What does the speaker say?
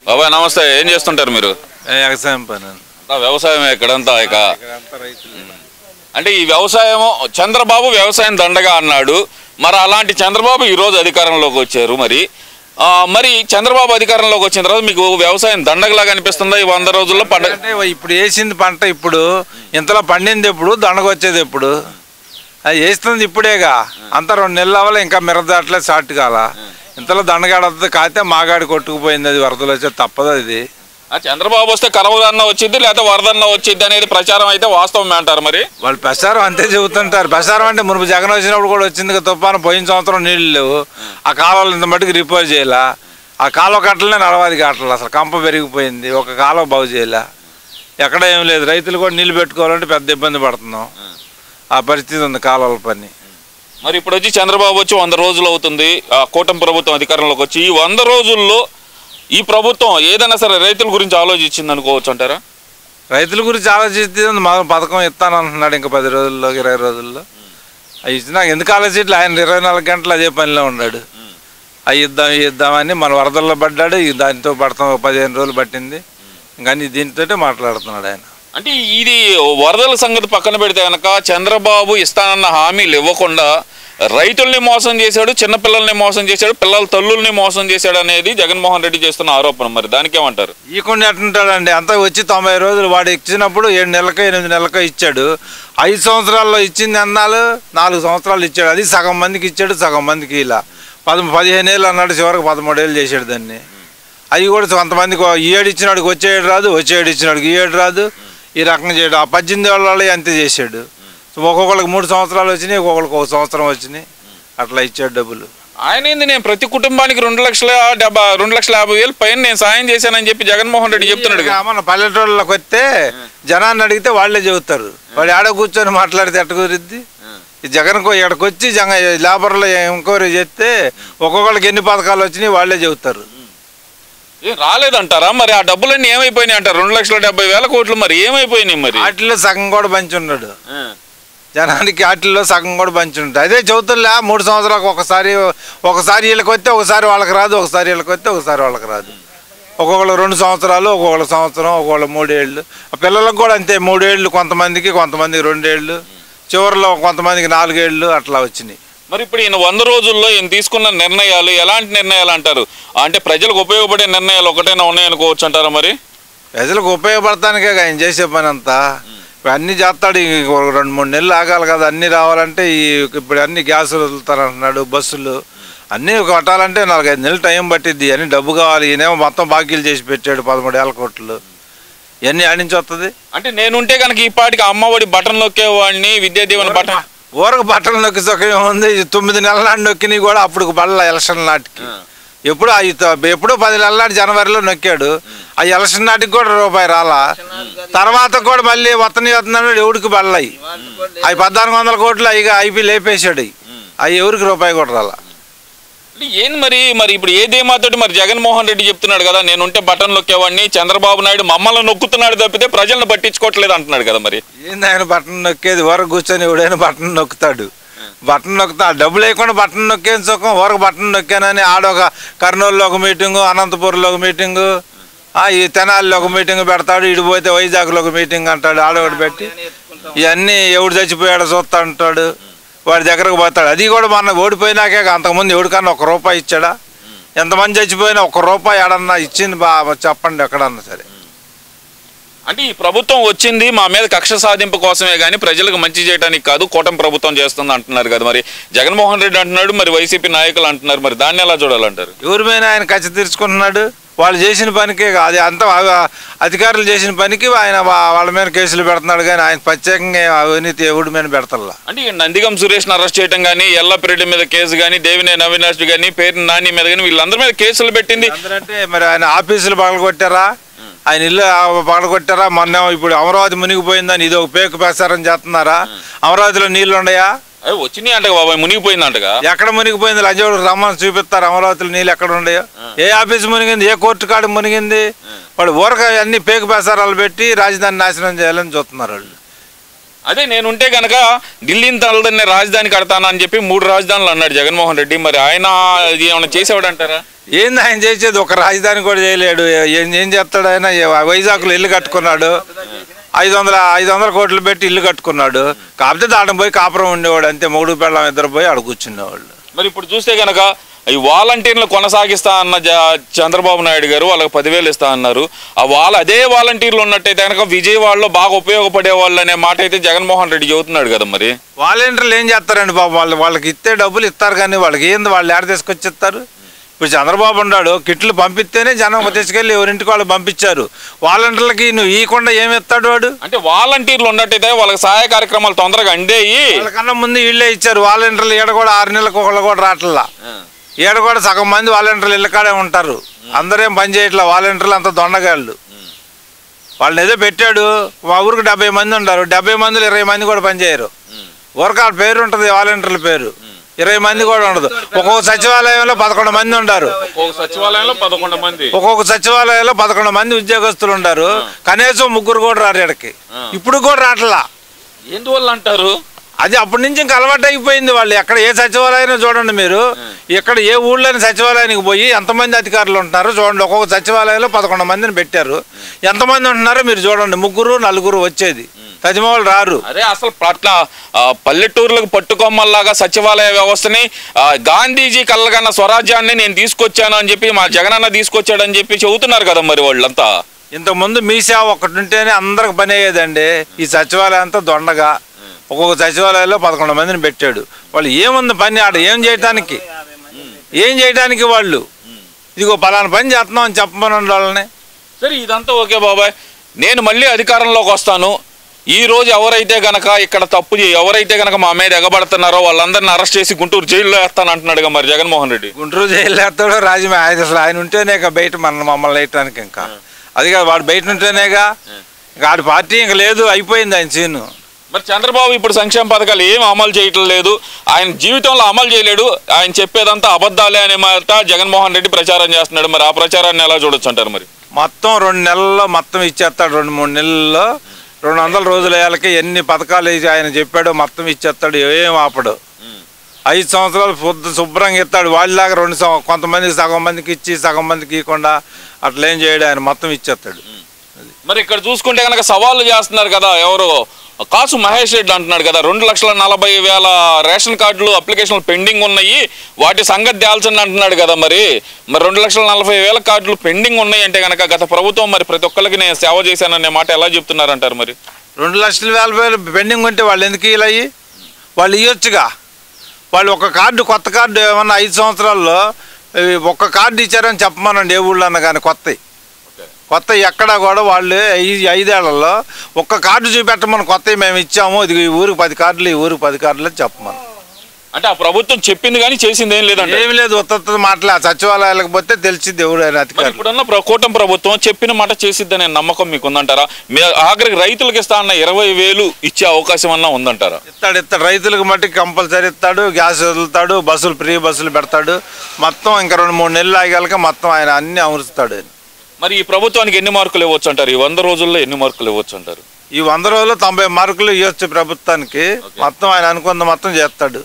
బాబాయ్ నమస్తే. ఏం చేస్తుంటారు మీరు? వ్యవసాయం పని. వ్యవసాయం ఇక్కడంతా ఇక అంటే ఈ వ్యవసాయం చంద్రబాబు వ్యవసాయం దండగా అన్నాడు. మరి అలాంటి చంద్రబాబు ఈరోజు అధికారంలోకి వచ్చారు. మరి చంద్రబాబు అధికారంలోకి వచ్చిన తర్వాత మీకు వ్యవసాయం దండగలాగా అనిపిస్తుందా ఈ 100 రోజుల్లో? పంట అంటే ఇప్పుడు వేసింది పంట ఇప్పుడు ఇంతలో పండింది ఎప్పుడు, దండగ వచ్చేది ఎప్పుడు? అది వేస్తుంది ఇప్పుడేగా, అంత 2 నెలలు అవ్వాలి, ఇంకా మిరదాట్లే స్టార్ట్ కాల. ఇంతలో దండగాడద్దు కాతే మాగాడి కొట్టుకుపోయింది, అది వరదలు వచ్చేది తప్పదు. అది చంద్రబాబు వస్తే కరవదన్న వచ్చింది లేకపోతే వరదన్న వచ్చింది అనేది ప్రచారం అయితే వాస్తవమే అంటారు. మరి వాళ్ళు ప్రచారం అంతే చెబుతుంటారు. ప్రచారం అంటే మునుపు జగన్ వచ్చినప్పుడు కూడా వచ్చింది తుఫాను, పోయిన సంవత్సరం నీళ్ళు లేవు, ఆ కాలువలు ఇంత మటుకు రిపేర్ చేయాల, ఆ కాలువ కట్టలనే నడవాలి కట్టలు, అసలు కంప పెరిగిపోయింది, ఒక కాలువ బాగు చేయాల, ఎక్కడ ఏం లేదు. రైతులు కూడా నీళ్ళు పెట్టుకోవాలంటే పెద్ద ఇబ్బంది పడుతున్నాం, ఆ పరిస్థితి ఉంది కాలువల పని. మరి ఇప్పుడు వచ్చి చంద్రబాబు వచ్చి 100 రోజులు అవుతుంది, కూటమి ప్రభుత్వం అధికారంలోకి వచ్చి. ఈ 100 రోజుల్లో ఈ ప్రభుత్వం ఏదైనా సరే రైతుల గురించి ఆలోచించింది అనుకోవచ్చు అంటారా? రైతుల గురించి ఆలోచిస్తే మొదలు పథకం ఇస్తానంటున్నాడు, ఇంకా 10 రోజుల్లో 20 రోజుల్లో అవి ఇచ్చినా ఎందుకు ఆలోచించట్లే. ఆయన 24 గంటలు అదే పనిలో ఉన్నాడు. అవి ఇద్దామని మన వరదల్లో పడ్డాడు, దానితో పడతాం 15 రోజులు పట్టింది, ఇంకా దీంతో మాట్లాడుతున్నాడు ఆయన. అంటే ఇది వరదల సంగతి పక్కన పెడితే కనుక చంద్రబాబు ఇస్తానన్న హామీలు ఇవ్వకుండా రైతుల్ని మోసం చేశాడు, చిన్నపిల్లల్ని మోసం చేశాడు, పిల్లల తల్లుల్ని మోసం చేశాడు అనేది జగన్మోహన్ రెడ్డి చేస్తున్న ఆరోపణ. మరి దానికి ఏమంటారు? ఇవ్వకుండా ఎట్టుంటాడండి, అంతా వచ్చి 90 రోజులు వాడు ఇచ్చినప్పుడు 7 నెలలకో 8 నెలలకో ఇచ్చాడు. 5 సంవత్సరాల్లో ఇచ్చింది అన్నాలు 4 సంవత్సరాలు ఇచ్చాడు. అది సగం మందికి ఇచ్చాడు, సగం మందికి ఇలా 15 ఏళ్ళు అన్నాడు, చివరికి 13 ఏళ్ళు చేశాడు దాన్ని. అవి కూడా కొంతమందికి ఈ ఏడు ఇచ్చినాడికి వచ్చే ఏడు రాదు, వచ్చే ఏడు ఇచ్చినాడికి ఈ ఏడు రాదు, ఈ రకంగా చేయడు. ఆ 18 ఏళ్ళ అంతే చేశాడు. ఒక్కొక్కరికి 3 సంవత్సరాలు వచ్చినాయి, ఒక్కొక్కరికి 1 సంవత్సరం వచ్చినాయి, అట్లా ఇచ్చాడు డబ్బులు. ఆయన ఏంది నేను ప్రతి కుటుంబానికి 2,50,000 పైన నేను సాయం చేశానని చెప్పి జగన్మోహన్ రెడ్డి చెప్తున్నాడు. మన పల్లెటూళ్ళకి వస్తే జనాన్ని అడిగితే వాళ్ళే చెబుతారు, వాడు ఆడ కూర్చొని మాట్లాడితే ఎట్ట కుదిరిద్ది. ఈ జగన్ ఇక్కడికి వచ్చి లేబర్లో ఎంక్వైరీ చేస్తే ఒక్కొక్కరికి ఎన్ని పథకాలు వచ్చినాయి వాళ్ళే చెబుతారు. ఏం రాలేదంటారా? మరి ఆ డబ్బులన్నీ ఏమైపోయినాయి అంటారు? 2,70,000 కోట్లు మరి ఏమైపోయినాయి? మరి వాటిల్లో సగం కూడా పంచి ఉన్నాడు జనానికి, వాటిల్లో సగం కూడా పంచి ఉంటాడు. అదే చదువుతులే 3 సంవత్సరాలకు ఒకసారి వీళ్ళకి వస్తే ఒకసారి వాళ్ళకి రాదు, ఒకసారి వీళ్ళకి వస్తే ఒకసారి వాళ్ళకి రాదు. ఒక్కొక్కరు 2 సంవత్సరాలు, ఒక్కొక్కరు సంవత్సరం, ఒక్కొక్కరు 3 ఏళ్ళు. పిల్లలకు కూడా అంతే, 3 ఏళ్ళు కొంతమందికి 2 ఏళ్ళు, చివరిలో కొంతమందికి 4 ఏళ్ళు అట్లా వచ్చినాయి. మరి ఇప్పుడు ఈయన 100 రోజుల్లో ఈయన తీసుకున్న నిర్ణయాలు ఎలాంటి నిర్ణయాలు అంటారు? అంటే ప్రజలకు ఉపయోగపడే నిర్ణయాలు ఒకటైనా ఉన్నాయనుకోవచ్చు అంటారా? మరి ప్రజలకు ఉపయోగపడటానికే ఆయన చేసే పని అంతా. అన్నీ చేస్తాడు, 2-3 నెలలు ఆగాలి కదా అన్నీ రావాలంటే. ఇప్పుడు అన్ని గ్యాసులు వదులుతారంటున్నాడు, బస్సులు అన్నీ కట్టాలంటే 4-5 నెలలు టైం పట్టిద్ది, అన్ని డబ్బు కావాలి. ఈయనేమో మొత్తం బాకీలు చేసి పెట్టాడు 13,000 కోట్లు, ఇవన్నీ ఆడించి వస్తుంది. అంటే నేనుంటే కనుక ఈ పాటికి అమ్మఒడి బటన్ నొక్కేవాడిని, విద్యా దీవెన బటన్ ఊరకు బట్టలు నొక్కి సొక్కం ఉంది. 9 నెలల నాటి నొక్కినవి కూడా అప్పుడు బల్ల ఎలక్షన్ నాటికి, ఎప్పుడో 10 నెలల నాటి జనవరిలో నొక్కాడు. ఆ ఎలక్షన్ నాటికి కూడా రూపాయి రాలా. తర్వాత కూడా మళ్ళీ వస్తున్నాడు ఎవడికి బళ్ళయి. అవి 1,400 కోట్లు అయిపోయి లేపేశాడు. అవి ఎవరికి రూపాయి కూడా రాలా. ఏంది మరి ఇప్పుడు ఏ ధీమాతోటి మరి జగన్మోహన్ రెడ్డి చెప్తున్నాడు కదా నేనుంటే బటన్ నొక్కేవాడిని, చంద్రబాబు నాయుడు మమ్మల్ని నొక్కుతున్నాడు తప్పితే ప్రజలను పట్టించుకోవట్లేదు అంటున్నాడు కదా. మరి ఏంది ఆయన బటన్ నొక్కేది? ఊరకు కూర్చొని ఎవడైనా బటన్ నొక్కుతాడు, బటన్ నొక్కుతా డబ్బులు లేకుండా బటన్ నొక్కేది సుఖం. ఊరకు బటన్ నొక్కానని ఆడొక కర్నూలులో ఒక మీటింగు, అనంతపురంలో ఒక మీటింగు, ఈ తెనాలిలో ఒక మీటింగ్ పెడతాడు, ఇటు పోతే వైజాగ్లో ఒక మీటింగ్ అంటాడు, ఆడొకటి పెట్టి ఇవన్నీ ఎవడు చచ్చిపోయాడో చూస్తా అంటాడు, వాడి దగ్గరకు పోతాడు. అది కూడా మొన్న ఓడిపోయినాకే, అంతకుముందు ఎవడికన్నా 1 రూపాయి ఇచ్చాడా? ఎంతమంది చచ్చిపోయినా 1 రూపాయి ఆడన్నా ఇచ్చింది చెప్పండి ఎక్కడన్నా సరే. అంటే ఈ ప్రభుత్వం వచ్చింది మా మీద కక్ష సాధింపు కోసమే కానీ ప్రజలకు మంచి చేయడానికి కాదు, కూటమి ప్రభుత్వం చేస్తుంది అంటున్నారు కదా. మరి జగన్మోహన్ రెడ్డి అంటున్నాడు, మరి వైసీపీ నాయకులు అంటున్నారు, మరి దాన్ని ఎలా చూడాలంటారు? ఎవరి మీద ఆయన కక్ష తీర్చుకుంటున్నాడు? వాళ్ళు చేసిన పనికే అది అంతా అధికారులు చేసిన పనికి ఆయన వాళ్ళ మీద కేసులు పెడుతున్నాడు, కానీ ఆయన ప్రత్యేకంగా అవినీతి ఎవడి మీద పెడతల్లా. అంటే నందిగం సురేష్ని అరెస్ట్ చేయడం కానీ, ఎల్లప్రెడ్డి మీద కేసు కానీ, దేవినేని అవినాష్ కానీ, పేరు నాని మీద కానీ వీళ్ళందరి మీద కేసులు పెట్టింది. అంటే మరి ఆయన ఆఫీసులు పగలగొట్టారా, ఆయన ఇల్లు పగలగొట్టారా? మొన్న ఇప్పుడు అమరావతి మునిగిపోయిందని ఇది ఒక పేకు ప్రచారం చేస్తున్నారా? అమరావతిలో నీళ్లు ఉన్నాయా? వచ్చినాయి అంట బాబాయ్, మునిగిపోయిందంటగా. ఎక్కడ మునిగిపోయింది? లంజోడు రమ్మని చూపిస్తారు అమరావతిలో నీళ్ళు ఎక్కడ ఉన్నాయో. ఏ ఆఫీస్ మునిగింది, ఏ కోర్టు కాడ మునిగింది? వాడు ఊరక అన్ని పేకు ప్రసారాలు పెట్టి రాజధాని నాశనం చేయాలని చూస్తున్నారు వాళ్ళు. అదే నేనుంటే గనక ఢిల్లీని తలదన్నే రాజధాని కడతానని చెప్పి 3 రాజధానులు అన్నాడు జగన్మోహన్ రెడ్డి. మరి ఆయన ఇది ఏమైనా చేసేవాడు అంటారా? ఏంది ఆయన చేసేది? ఒక రాజధాని కూడా చేయలేడు. ఏం చేస్తాడు ఆయన? వైజాగ్లో ఇల్లు కట్టుకున్నాడు, 500 కోట్లు పెట్టి ఇల్లు కట్టుకున్నాడు. కాకపోతే దాని పోయి కాపురం ఉండేవాడు అంతే. మొగుడు పెళ్ళాం ఇద్దరు పోయి అక్కడ కూర్చునేవాళ్ళు. మరి ఇప్పుడు చూస్తే గనక ఈ వాలంటీర్లు కొనసాగిస్తా అన్న చంద్రబాబు నాయుడు గారు వాళ్ళకి 10,000 ఇస్తా అన్నారు. అదే వాలంటీర్లు ఉన్నట్టయితే కనుక విజయవాడలో బాగా ఉపయోగపడే వాళ్ళు అనే మాట అయితే జగన్మోహన్ రెడ్డి చెబుతున్నాడు కదా. మరి వాలంటీర్లు ఏం చేస్తారండి బాబు? వాళ్ళకి ఇస్తే డబ్బులు ఇస్తారు కానీ వాళ్ళకి ఏంది? వాళ్ళు ఏడ తీసుకొచ్చిస్తారు? ఇప్పుడు చంద్రబాబు ఉన్నాడు, కిట్లు పంపిస్తేనే జనం తీసుకెళ్ళి ఎవరింటికి వాళ్ళు పంపించారు. వాలంటీర్లకి నువ్వు ఇవ్వకుండా ఏమి ఇస్తాడు వాడు? అంటే వాలంటీర్లు ఉన్నట్టయితే వాళ్ళకి సహాయ కార్యక్రమాలు తొందరగా అందేయి. వాళ్ళకన్నా ముందు వీళ్ళే ఇచ్చారు వాలంటీర్లు. ఈడ కూడా 6 నెలలకు ఒకళ్ళు కూడా రావట్లా. ఈడ కూడా సగం మంది వాలంటీర్లు ఇళ్ళకాడే ఉంటారు. అందరేం పని చేయట్లా. వాలంటీర్లు అంత దొండగాళ్ళు. వాళ్ళని ఏదో పెట్టాడు. మా ఊరికి 70 మంది ఉంటారు. 70 మందిలో 20 మంది కూడా పనిచేయరు. ఊరికి వాళ్ళ పేరు ఉంటుంది, వాలంటీర్ల పేరు. 20 మంది కూడా ఉండదు. ఒక్కొక్క సచివాలయంలో 11 మంది ఉంటారు. ఒక్కొక్క సచివాలయంలో 11 మంది ఉద్యోగస్తులు ఉంటారు. కనీసం 3 కూడా రారు ఇక్కడికి. ఇప్పుడు కూడా రావట్లా. ఎందువల్ల అంటారు? అది అప్పటి నుంచి ఇంకా అలవాటు అయిపోయింది. వాళ్ళు ఎక్కడ ఏ సచివాలయం చూడండి మీరు, ఎక్కడ ఏ ఊళ్ళోని సచివాలయానికి పోయి ఎంతమంది అధికారులు ఉంటున్నారు చూడండి. ఒక్కొక్క సచివాలయంలో 11 మందిని పెట్టారు. ఎంతమంది ఉంటున్నారో మీరు చూడండి. 3, 4 వచ్చేది. తదిమూలు రారు. అదే అసలు అట్లా పల్లెటూర్లకు పట్టుకొమ్మల్లాగా సచివాలయ వ్యవస్థని గాంధీజీ కళ్ళగన్న స్వరాజ్యాన్ని నేను తీసుకొచ్చాను అని చెప్పి మా జగనన్న తీసుకొచ్చాడని చెప్పి చెబుతున్నారు కదా. మరి వాళ్ళంతా ఇంతకుముందు మీ సేవ ఒకటి ఉంటేనే అందరికి పని అయ్యేదండి. ఈ సచివాలయం అంతా దొండగా. ఒక్కొక్క సచివాలయంలో 11 మందిని పెట్టాడు. వాళ్ళు ఏముంది పని ఆడ? ఏం చేయడానికి వాళ్ళు ఇదిగో పలానా పని చేస్తున్నాం అని చెప్పమనండి వాళ్ళని. సరే ఇదంతా ఓకే బాబాయ్, నేను మళ్ళీ అధికారంలోకి వస్తాను. ఈ రోజు ఎవరైతే గనక ఇక్కడ తప్పు ఎవరైతే గనక మా మీద ఎగబడుతున్నారో వాళ్ళందరిని అరెస్ట్ చేసి గుంటూరు జైల్లో వేస్తాను అంటున్నాడుగా మరి జగన్మోహన్ రెడ్డి. గుంటూరు జైల్లో వేస్తాడో అసలు ఆయన ఉంటేనేగా బయట మమ్మల్ని వేయటానికి. ఇంకా అది కాదు, వాడు బయట ఉంటేనేగా. ఇంకా ఆడి పార్టీ ఇంకా లేదు, అయిపోయింది ఆయన సీను. మరి చంద్రబాబు ఇప్పుడు సంక్షేమ పథకాలు ఏం అమలు చేయటం లేదు. ఆయన జీవితంలో అమలు చేయలేడు. ఆయన చెప్పేదంతా అబద్ధాలే అనే మాట జగన్మోహన్ రెడ్డి ప్రచారం చేస్తున్నాడు. మరి ఆ ప్రచారాన్ని ఎలా చూడొచ్చు అంటారు? మరి మొత్తం 2 నెలల్లో మొత్తం ఇచ్చేస్తాడు. 2-3 నెలల్లో 200 రోజుల ఏళ్ళకి ఎన్ని పథకాలు ఆయన చెప్పాడో మొత్తం ఇచ్చేస్తాడు. ఏం ఆపడు. 5 సంవత్సరాలు శుభ్రంగా ఇస్తాడు. వాళ్ళలాగా కొంతమందికి సగం మందికి ఇచ్చి సగం మందికి ఇవ్వకుండా అట్లేం చేయడు. ఆయన మొత్తం ఇచ్చేస్తాడు. మరి ఇక్కడ చూసుకుంటే కనుక సవాళ్ళు చేస్తున్నారు కదా ఎవరు, కాసు మహేష్ రెడ్డి అంటున్నాడు కదా 2,40,000 రేషన్ కార్డులు అప్లికేషన్లు పెండింగ్ ఉన్నాయి, వాటి సంగతి తేల్చండి అంటున్నాడు కదా. మరి 2,40,000 కార్డులు పెండింగ్ ఉన్నాయి అంటే కనుక గత ప్రభుత్వం మరి ప్రతి ఒక్కరికి నేను సేవ చేశాననే మాట ఎలా చెప్తున్నారంటారు? మరి 2,40,000 పెండింగ్ ఉంటే వాళ్ళు ఎందుకు ఇలా వాళ్ళు ఇవ్వచ్చుగా. వాళ్ళు ఒక కార్డు, కొత్త కార్డు ఏమన్నా 5 సంవత్సరాల్లో ఒక్క కార్డు ఇచ్చారని చెప్పమనండి. ఏ ఊళ్ళో అన్నా కానీ కొత్త ఎక్కడా కూడా వాళ్ళు 5 ఏళ్లలో ఒక్క కార్డు చూపెట్టమని కొత్తవి మేము ఇచ్చాము, ఇది ఈ ఊరికి 10 కార్డులు, ఈ ఊరికి 10 కార్డులు చెప్పమని. అంటే ఆ ప్రభుత్వం చెప్పింది కానీ చేసింది ఏం లేదంటే? ఏమి లేదు. ఉత్త మాటలే. సచివాలయాలకు పోతే తెలిసింది ఎవడు అధికారులు. ఇప్పుడున్న కూటమి ప్రభుత్వం చెప్పిన మాట చేసిద్దనే నమ్మకం మీకు ఉందంటారా? ఆఖరికి రైతులకు ఇస్తా అన్న 20,000 ఇచ్చే అవకాశం అన్నా ఉందంటారా? ఇస్తాడు. రైతులకు మట్టికి కంపల్సరీ ఇస్తాడు. గ్యాస్ వదులుతాడు, బస్సులు ఫ్రీ బస్సులు పెడతాడు. మొత్తం ఇంకా 2-3 నెలలు ఆగాక మొత్తం ఆయన అన్ని అమరుస్తాడు. మరి ఈ ప్రభుత్వానికి ఎన్ని మార్కులు ఇవ్వచ్చు అంటారు? ఈ 100 రోజుల్లో ఎన్ని మార్కులు ఇవ్వచ్చు అంటారు? ఈ 100 రోజుల్లో 90 మార్కులు ఇవ్వచ్చు ప్రభుత్వానికి. మొత్తం ఆయన అనుకున్న మొత్తం చేస్తాడు.